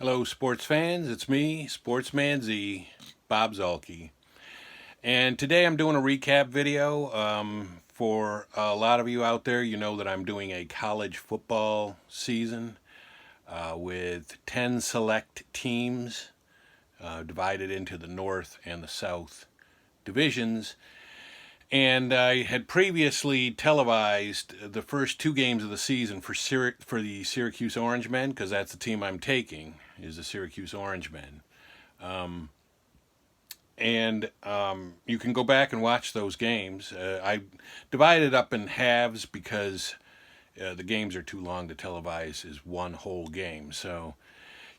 Hello, sports fans. It's me, Sportsman Z, Bob Zolke. And today I'm doing a recap video. For a lot of you out there, you know that I'm doing a college football season with 10 select teams divided into the North and the South divisions. And I had previously televised the first two games of the season for the Syracuse Orangemen, because that's the team I'm taking, is the Syracuse Orangemen. And you can go back and watch those games. I divided up in halves because the games are too long to televise as one whole game. So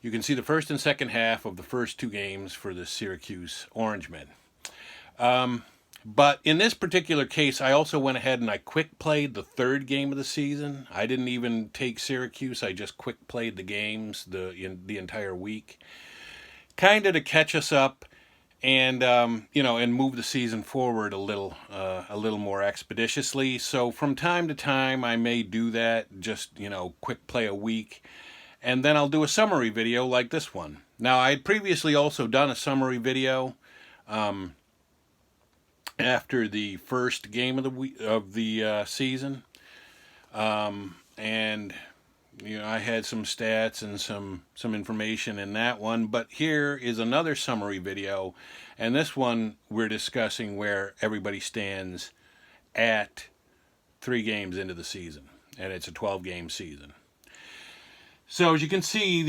you can see the first and second half of the first two games for the Syracuse Orangemen. But in this particular case, I also went ahead and I quick played the third game of the season. I didn't even take Syracuse. I just quick played the games the entire week, kind of to catch us up and and move the season forward a little more expeditiously. So from time to time, I may do that. Just quick play a week, and then I'll do a summary video like this one. Now, I had previously also done a summary video after the first game of the season, and I had some stats and some information in that one. But here is another summary video, and this one we're discussing where everybody stands at 3 games into the season, and it's a 12-game season. So as you can see,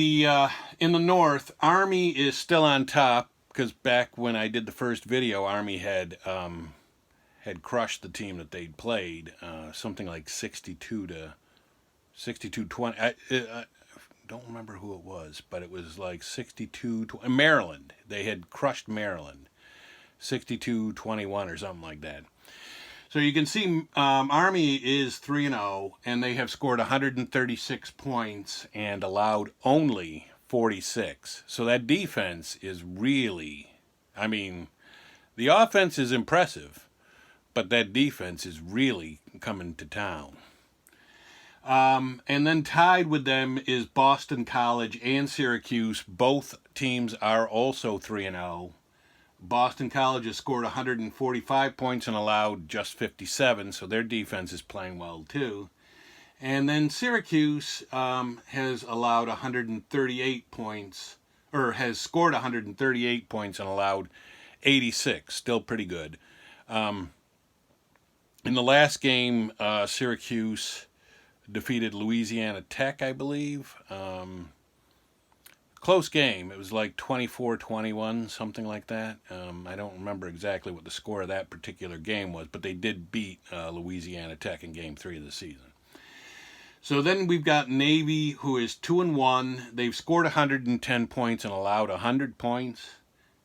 in the North, Army is still on top, because back when I did the first video, Army had crushed the team that they'd played, something like 62-20. I don't remember who it was, but it was like 62-20. Maryland. They had crushed Maryland, 62-21 or something like that. So you can see Army is 3-0, and they have scored 136 points and allowed only 46. So that defense is really, the offense is impressive, but that defense is really coming to town. And then tied with them is Boston College and Syracuse. Both teams are also 3-0. Boston College has scored 145 points and allowed just 57, so their defense is playing well too. And then Syracuse has allowed 138 points, or has scored 138 points and allowed 86, still pretty good. In the last game, Syracuse defeated Louisiana Tech, I believe. Close game. It was like 24-21, something like that. I don't remember exactly what the score of that particular game was, but they did beat Louisiana Tech in Game 3 of the season. So then we've got Navy, who is 2-1. They've scored 110 points and allowed 100 points.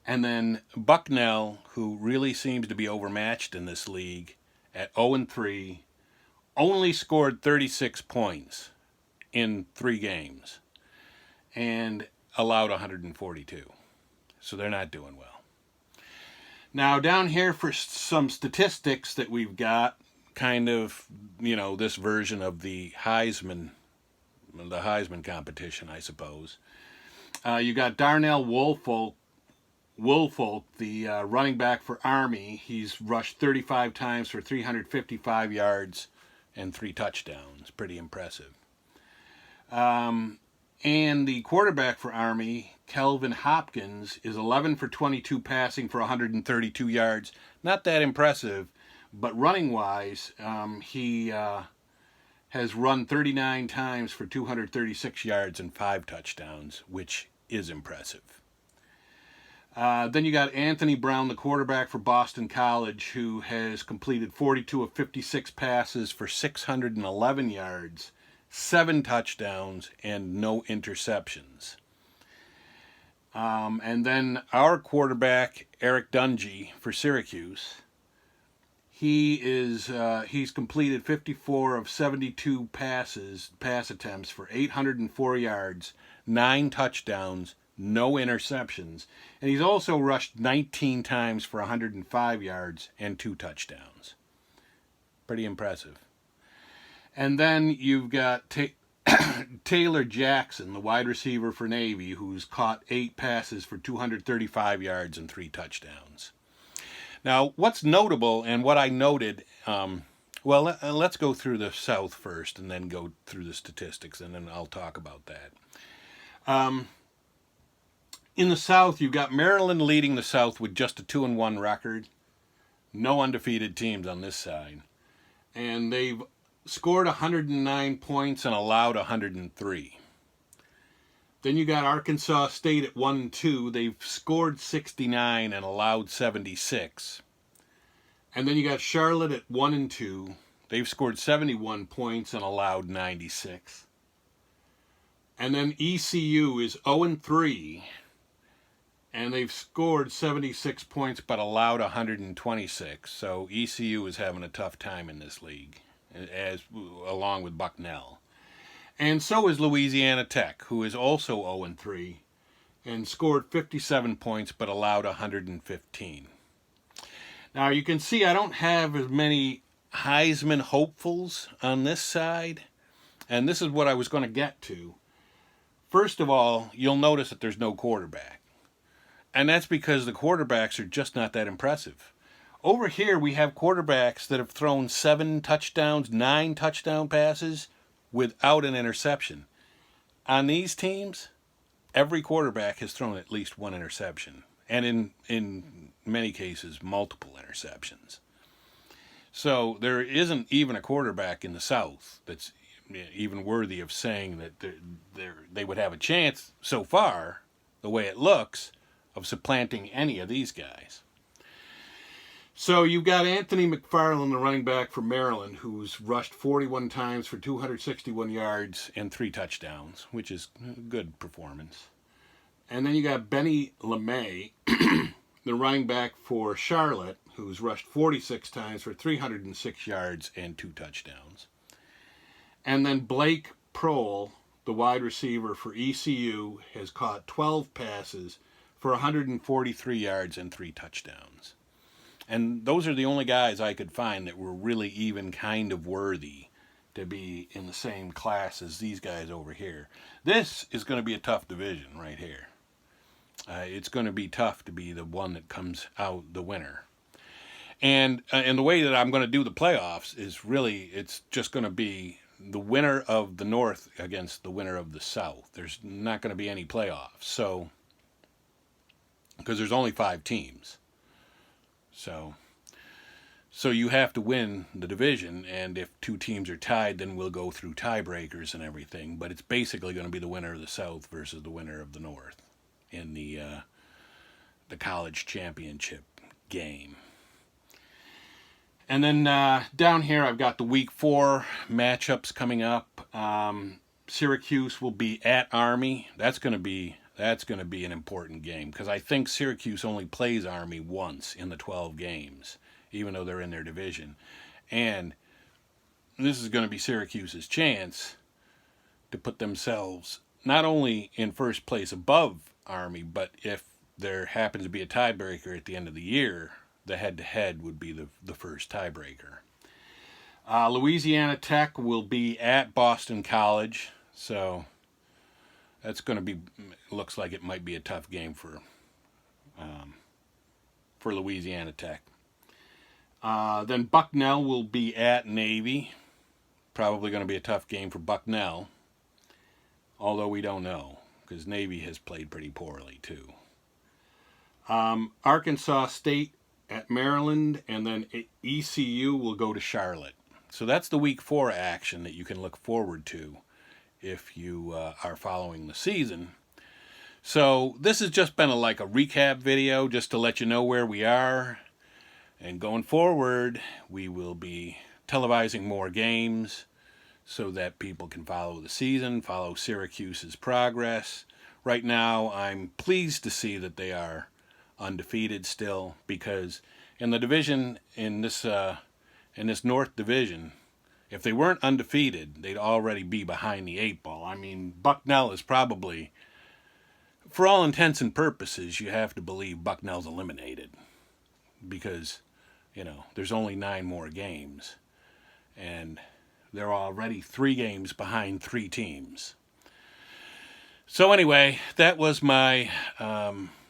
And then Bucknell, who really seems to be overmatched in this league, at 0-3, only scored 36 points in 3 games and allowed 142. So they're not doing well. Now down here for some statistics that we've got, kind of, this version of the Heisman competition, I suppose. You got Darnell Woolfolk, the running back for Army. He's rushed 35 times for 355 yards and 3 touchdowns. Pretty impressive. And the quarterback for Army, Kelvin Hopkins, is 11 for 22 passing for 132 yards. Not that impressive, but running-wise, he has run 39 times for 236 yards and 5 touchdowns, which is impressive. Then you got Anthony Brown, the quarterback for Boston College, who has completed 42 of 56 passes for 611 yards, 7 touchdowns, and no interceptions. And then our quarterback, Eric Dungy, for Syracuse, he's completed 54 of 72 pass attempts for 804 yards, 9 touchdowns, no interceptions, and he's also rushed 19 times for 105 yards and 2 touchdowns. Pretty impressive. And then you've got Taylor Jackson, the wide receiver for Navy, who's caught 8 passes for 235 yards and 3 touchdowns. Now, what's notable and what I noted, let's go through the South first and then go through the statistics, and then I'll talk about that. In the South, you've got Maryland leading the South with just a 2-1 record. No undefeated teams on this side. And they've scored 109 points and allowed 103. Then you got Arkansas State at 1-2. They've scored 69 and allowed 76. And then you got Charlotte at 1-2. They've scored 71 points and allowed 96. And then ECU is 0-3. And they've scored 76 points but allowed 126. So ECU is having a tough time in this league, along with Bucknell. And so is Louisiana Tech, who is also 0-3 and scored 57 points but allowed 115. Now you can see I don't have as many Heisman hopefuls on this side, and this is what I was going to get to. First of all, you'll notice that there's no quarterback. And that's because the quarterbacks are just not that impressive. Over here we have quarterbacks that have thrown 7 touchdowns, 9 touchdown passes, without an interception. On these teams, every quarterback has thrown at least 1 interception, and in many cases, multiple interceptions. So there isn't even a quarterback in the South that's even worthy of saying that they would have a chance so far, the way it looks, of supplanting any of these guys. So you've got Anthony McFarland, the running back for Maryland, who's rushed 41 times for 261 yards and 3 touchdowns, which is a good performance. And then you got Benny LeMay, the running back for Charlotte, who's rushed 46 times for 306 yards and 2 touchdowns. And then Blake Prohl, the wide receiver for ECU, has caught 12 passes for 143 yards and 3 touchdowns. And those are the only guys I could find that were really even kind of worthy to be in the same class as these guys over here. This is going to be a tough division right here. It's going to be tough to be the one that comes out the winner. And the way that I'm going to do the playoffs is really, it's just going to be the winner of the North against the winner of the South. There's not going to be any playoffs. So, because there's only 5 teams. So you have to win the division, and if 2 teams are tied, then we'll go through tiebreakers and everything. But it's basically going to be the winner of the South versus the winner of the North in the college championship game. And then down here I've got the Week 4 matchups coming up. Syracuse will be at Army. That's going to be an important game, because I think Syracuse only plays Army once in the 12 games, even though they're in their division. And this is going to be Syracuse's chance to put themselves not only in first place above Army, but if there happens to be a tiebreaker at the end of the year, the head-to-head would be the first tiebreaker. Louisiana Tech will be at Boston College, so that's going to be, looks like it might be a tough game for Louisiana Tech. Then Bucknell will be at Navy. Probably going to be a tough game for Bucknell, although we don't know, because Navy has played pretty poorly too. Arkansas State at Maryland, and then ECU will go to Charlotte. So that's the Week 4 action that you can look forward to if you are following the season. So this has just been a recap video just to let you know where we are. And going forward, we will be televising more games so that people can follow the season, follow Syracuse's progress. Right now, I'm pleased to see that they are undefeated still, because in the division, in this North Division, if they weren't undefeated, they'd already be behind the 8 ball. I mean, Bucknell is probably, for all intents and purposes, you have to believe Bucknell's eliminated, because, there's only 9 more games, and They're already 3 games behind 3 teams. So anyway, that was my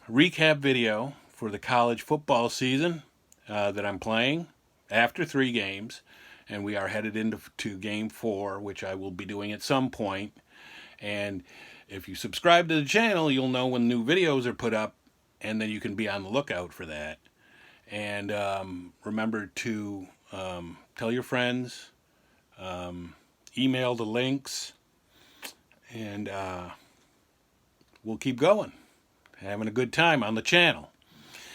recap video for the college football season that I'm playing after 3 games. And we are headed into game 4, which I will be doing at some point. And if you subscribe to the channel, you'll know when new videos are put up, and then you can be on the lookout for that. And remember to tell your friends, email the links, and we'll keep going, having a good time on the channel.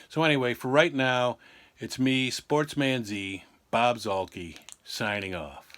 So anyway, for right now, it's me, Sportsman Z, Bob Zolke, signing off.